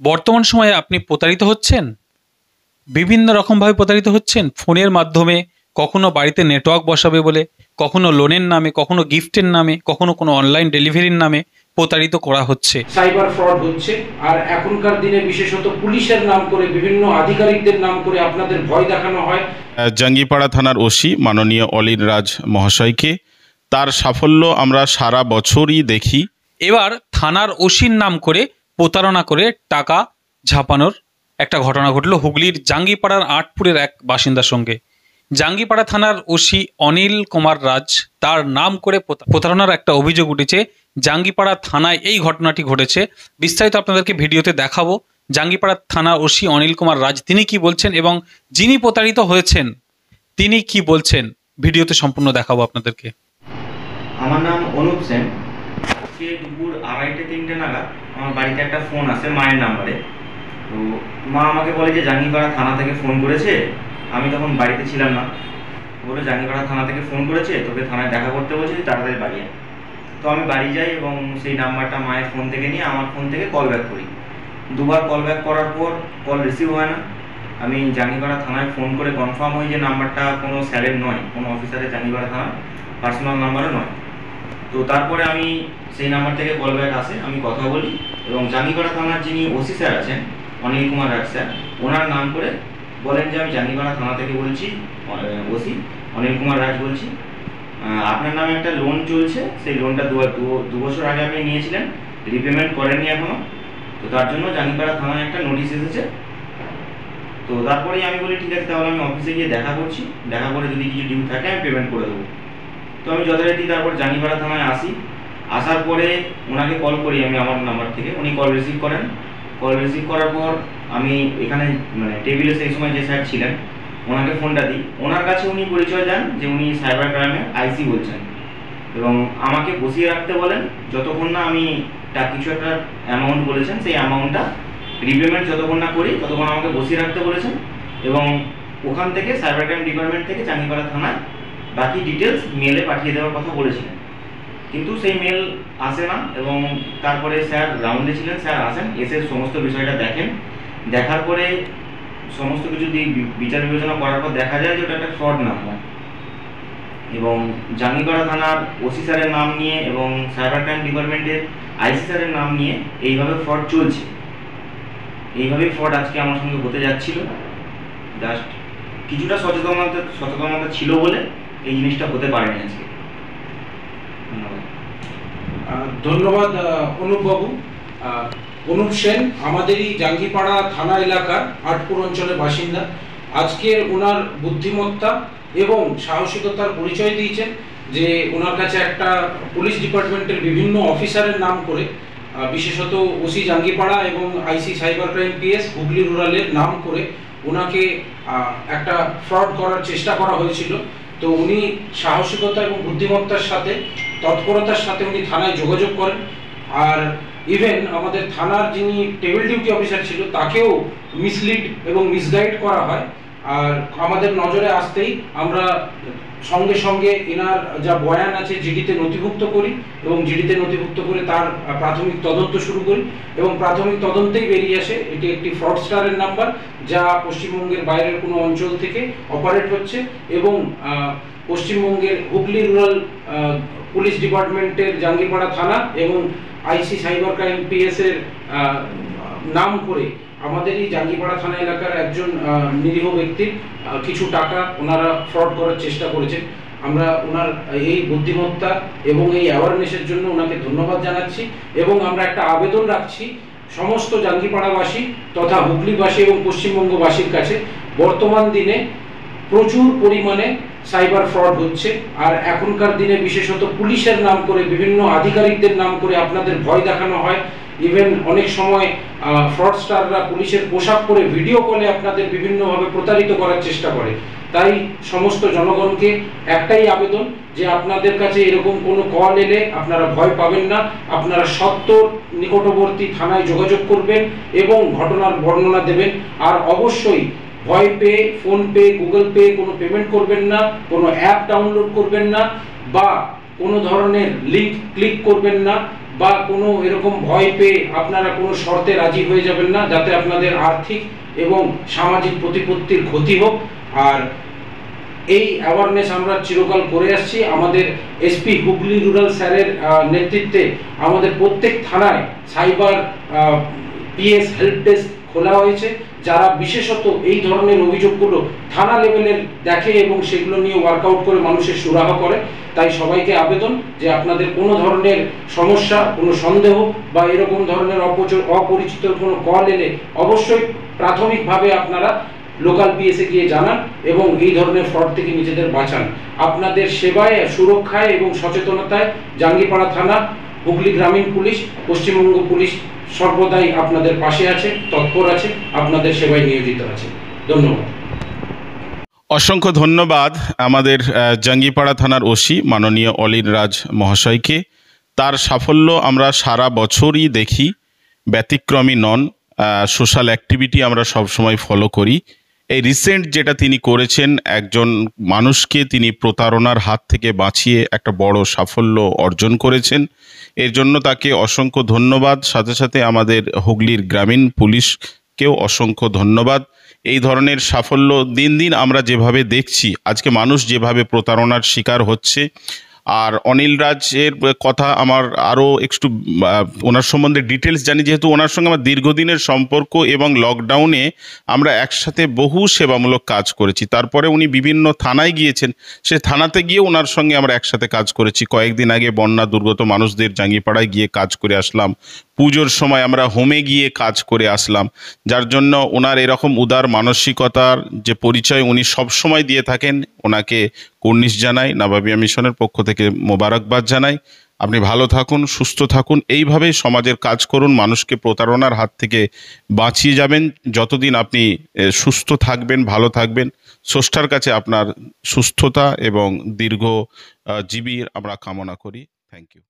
বর্তমান সময়ে আপনি প্রতারিত হচ্ছেন, বিভিন্ন রকমভাবে প্রতারিত হচ্ছেন। ফোনের মাধ্যমে, কখনো বাড়িতে নেটওয়ার্ক বসাবে বলে, কখনো লোনের নামে, কখনো গিফটের নামে, কখনো কোনো অনলাইন ডেলিভারির নামে প্রতারিত করা হচ্ছে। সাইবার ফ্রড হচ্ছে, আর এখনকার দিনে বিশেষত পুলিশের নাম করে, বিভিন্ন আধিকারিকদের নাম করে আপনাদের ভয় দেখানো হয়। জাঙ্গিপাড়া থানার ওসি মাননীয় অলির রাজ মহাশয়কে, তার সাফল্য আমরা সারা বছরই দেখি। এবার থানার ওসির নাম করে প্রতারণা করে টাকা ঝাপানোর একটা ঘটনা ঘটল হুগলির জাঙ্গিপাড়ার আটপুরের এক বাসিন্দার সঙ্গে। জাঙ্গিপাড়া থানার ওসি অনিল কুমার রাজ, তার নাম করে প্রতারণার একটা অভিযোগ উঠেছে। জাঙ্গিপাড়া থানায় এই ঘটনাটি ঘটেছে। বিস্তারিত আপনাদেরকে ভিডিওতে দেখাবো। জাঙ্গিপাড়া থানার ওসি অনিল কুমার রাজ তিনি কি বলছেন এবং যিনি প্রতারিত হয়েছেন তিনি কি বলছেন, ভিডিওতে সম্পূর্ণ দেখাবো আপনাদেরকে। আমার নাম অনুপ সেন। আজকে দুপুর 2:30-3টে নাগাদ আমার বাড়িতে একটা ফোন আসে মায়ের নাম্বারে। তো মা আমাকে বলে যে জাঙ্গিপাড়া থানা থেকে ফোন করেছে। আমি তখন বাড়িতে ছিলাম না। বলে জাঙ্গিপাড়া থানা থেকে ফোন করেছে, তোকে থানায় দেখা করতে বলছে, তাড়াতাড়ি বাড়ি আয়। তো আমি বাড়ি যাই এবং সেই নাম্বারটা মায়ের ফোন থেকে নিয়ে আমার ফোন থেকে কল ব্যাক করি। দুবার কল ব্যাক করার পর কল রিসিভ হয় না। আমি জাঙ্গিপাড়া থানায় ফোন করে কনফার্ম হই যে নাম্বারটা কোনো স্যারের নয়, কোনো অফিসারের জাঙ্গিপাড়া থানার পার্সোনাল নাম্বারও নয়। তো তারপরে আমি সেই নাম্বার থেকে কল ব্যাক আসে, আমি কথা বলি এবং জাঙ্গিপাড়া থানার যিনি ওসি স্যার আছেন অনিল কুমার রাজ স্যার, ওনার নাম করে বলেন যে আমি জাঙ্গিপাড়া থানা থেকে বলছি, ওসি অনিল কুমার রাজ বলছি। আপনার নামে একটা লোন চলছে, সেই লোনটা দু বছর আগে আপনি নিয়েছিলেন, রিপেমেন্ট করেননি এখনও। তো তার জন্য জাঙ্গিপাড়া থানায় একটা নোটিশ এসেছে। তো তারপরেই আমি বলি ঠিক আছে, তাহলে আমি অফিসে গিয়ে দেখা করছি, দেখা করে যদি কিছু ডিউ থাকে আমি পেমেন্ট করে দেবো। তো আমি যথারীতি তারপর জাঙ্গিপাড়া থানায় আসি। আসার পরে ওনাকে কল করি আমি আমার নাম্বার থেকে, উনি কল রিসিভ করেন। কল রিসিভ করার পর আমি এখানে টেবিলে সেই সময় যে স্যার ছিলেন ওনাকে ফোনটা দিই। ওনার কাছে উনি পরিচয় দেন যে উনি সাইবার ক্রাইমের আইসি বলছেন এবং আমাকে বসিয়ে রাখতে বলেন যতক্ষণ না আমি কিছু একটা অ্যামাউন্ট বলেছেন, সেই অ্যামাউন্টটা রিপেমেন্ট যতক্ষণ না করি ততক্ষণ আমাকে বসিয়ে রাখতে বলেছেন এবং ওখান থেকে সাইবার ক্রাইম ডিপার্টমেন্ট থেকে জাঙ্গিপাড়া থানায় বাকি ডিটেলস মেলে পাঠিয়ে দেওয়ার কথা বলেছিলেন। কিন্তু সেই মেল আসে না এবং তারপরে স্যার রাউন্ডে ছিলেন, স্যার আসেন, এসে সমস্ত বিষয়টা দেখেন। দেখার পরে সমস্ত কিছু দিয়ে বিচার বিবেচনা করার পর দেখা যায় যে ওটা একটা ফ্রড নাম্বার এবং জাঙ্গিপাড়া থানার ওসি স্যারের নাম নিয়ে এবং সাইবার ক্রাইম ডিপার্টমেন্টের আইসি স্যারের নাম নিয়ে এইভাবে ফ্রড চলছে। এইভাবেই ফ্রড আজকে আমার সঙ্গে হতে যাচ্ছিল। জাস্ট কিছুটা সচেতনতা ছিল বলে এই জিনিসটা হতে পারেনি আজকে। ধন্যবাদ অনুপবাবু। অনুপ সেন আমাদেরই জাঙ্গিপাড়া থানা এলাকার আটপুর অঞ্চলের বাসিন্দা। আজকে ওনার বুদ্ধিমত্তা এবং সাহসিকতার পরিচয় দিয়েছেন যে ওনার কাছে একটা পুলিশ ডিপার্টমেন্টের বিভিন্ন অফিসারের নাম করে, বিশেষত ওসি জাঙ্গিপাড়া এবং আইসি সাইবার ক্রাইম পিএস হুগলি রুরালের নাম করে ওনাকে একটা ফ্রড করার চেষ্টা করা হয়েছিল। তো উনি সাহসিকতা এবং বুদ্ধিমত্তার সাথে, তৎপরতার সাথে উনি থানায় যোগাযোগ করেন। আর ইভেন আমাদের থানার যিনি টেবিল ডিউটি অফিসার ছিল তাকেও মিসলিড এবং মিসগাইড করা হয়। আর আমাদের নজরে আসতেই আমরা সঙ্গে সঙ্গে এনার যা বয়ান আছে জিডিতে নথিভুক্ত করি এবং জিডিতে নথিভুক্ত করে তার প্রাথমিক তদন্ত শুরু করি এবং প্রাথমিক তদন্তেই বেরিয়ে আসে এটি একটি ফ্রডস্টারের নাম্বার, যা পশ্চিমবঙ্গের বাইরের কোনো অঞ্চল থেকে অপারেট হচ্ছে এবং পশ্চিমবঙ্গের হুগলি রুরাল পুলিশ ডিপার্টমেন্টের জাঙ্গিপাড়া থানা এবং আইসি সাইবার ক্রাইম পিএস এর নাম করে আমাদের এই জাঙ্গিপাড়া থানা এলাকার একজন নিরীহ ব্যক্তির কিছু টাকা ওনারা ফ্রড করার চেষ্টা করেছেন। আমরা ওনার এই বুদ্ধিমত্তা এবং এই অ্যাওয়ারনেসের জন্য ওনাকে ধন্যবাদ জানাচ্ছি এবং আমরা একটা আবেদন রাখছি সমস্ত জাঙ্গিপাড়াবাসী তথা হুগলিবাসী এবং পশ্চিমবঙ্গবাসীর কাছে। বর্তমান দিনে প্রচুর পরিমাণে সাইবার ফ্রড হচ্ছে, আর এখনকার দিনে বিশেষত পুলিশের নাম করে, বিভিন্ন আধিকারিকদের নাম করে আপনাদের ভয় দেখানো হয়। ইভেন অনেক সময় ফ্রডস্টাররা পুলিশের পোশাক পরে ভিডিও কলে আপনাদের বিভিন্নভাবে প্রতারিত করার চেষ্টা করে। তাই সমস্ত জনগণকে একটাই আবেদন যে আপনাদের কাছে এরকম কোনো কল এলে আপনারা ভয় পাবেন না, আপনারা সত্বর নিকটবর্তী থানায় যোগাযোগ করবেন এবং ঘটনার বর্ণনা দেবেন। আর অবশ্যই ভয় পেয়ে ফোনপে, গুগল পে কোনো পেমেন্ট করবেন না, কোনো অ্যাপ ডাউনলোড করবেন না বা কোনো ধরনের লিঙ্ক ক্লিক করবেন না বা কোনো এরকম ভয় পেয়ে আপনারা কোনো শর্তে রাজি হয়ে যাবেন না, যাতে আপনাদের আর্থিক এবং সামাজিক প্রতিপত্তির ক্ষতি হোক। আর এই অ্যাওয়ারনেস আমরা চিরকাল করে আসছি। আমাদের এসপি হুগলি রুরাল স্যারের নেতৃত্বে আমাদের প্রত্যেক থানায় সাইবার পিএস হেল্প ডেস্ক খোলা হয়েছে, যারা বিশেষত এই ধরনের অভিযোগগুলো থানা লেভেলের দেখে এবং সেগুলো নিয়ে ওয়ার্কআউট করে মানুষের সুরাহা করে। তাই সবাইকে আবেদন যে আপনাদের কোনো ধরনের সমস্যা, কোনো সন্দেহ বা এরকম ধরনের অপরিচিত কোনো কল এলে অবশ্যই প্রাথমিকভাবে আপনারা লোকাল পিএসে গিয়ে জানান এবং এই ধরনের ফ্রড থেকে নিজেদের বাঁচান। আপনাদের সেবায়, সুরক্ষায় এবং সচেতনতায় জাঙ্গিপাড়া থানা, হুগলি গ্রামীণ পুলিশ, পশ্চিমবঙ্গ পুলিশ সর্বদাই আপনাদের পাশে আছে, তৎপর আছে, আপনাদের সেবায় নিয়োজিত আছে। ধন্যবাদ। অসংখ্য ধন্যবাদ আমাদের জাঙ্গিপাড়া থানার ওসি মাননীয় অলির রাজ মহাশয়কে। তার সাফল্য আমরা সারা বছরই দেখি, ব্যতিক্রমী নন। সোশ্যাল অ্যাক্টিভিটি আমরা সবসময় ফলো করি। এই রিসেন্ট যেটা তিনি করেছেন, একজন মানুষকে তিনি প্রতারণার হাত থেকে বাঁচিয়ে একটা বড় সাফল্য অর্জন করেছেন। এর জন্য তাকে অসংখ্য ধন্যবাদ। সাথে সাথে আমাদের হুগলির গ্রামীণ পুলিশকেও অসংখ্য ধন্যবাদ। এই ধরনের সাফল্য দিন দিন আমরা যেভাবে দেখছি, আজকে মানুষ যেভাবে প্রতারণার শিকার হচ্ছে। আর অনিল রাজের কথা আমার আরও একটু ওনার সম্বন্ধে ডিটেলস জানি, যেহেতু ওনার সঙ্গে আমার দীর্ঘদিনের সম্পর্ক এবং লকডাউনে আমরা একসাথে বহু সেবামূলক কাজ করেছি। তারপরে উনি বিভিন্ন থানায় গিয়েছেন, সে থানাতে গিয়ে ওনার সঙ্গে আমরা একসাথে কাজ করেছি। কয়েকদিন আগে বন্যা দুর্গত মানুষদের জাঙ্গিপাড়ায় গিয়ে কাজ করে আসলাম। পুজোর সময় আমরা হোমে গিয়ে কাজ করে আসলাম। যার জন্য ওনার এরকম উদার মানসিকতার যে পরিচয় উনি সবসময় দিয়ে থাকেন, ওনাকে কুর্নিশ জানাই, নবাবিয়া মিশনের পক্ষ থেকে মোবারকবাদ জানাই। আপনি ভালো থাকুন, সুস্থ থাকুন, এইভাবেই সমাজের কাজ করুন, মানুষকে প্রতারণার হাত থেকে বাঁচিয়ে যাবেন। যতদিন আপনি সুস্থ থাকবেন, ভালো থাকবেন, স্রষ্টার কাছে আপনার সুস্থতা এবং দীর্ঘ জীবীর আমরা কামনা করি। Thank you.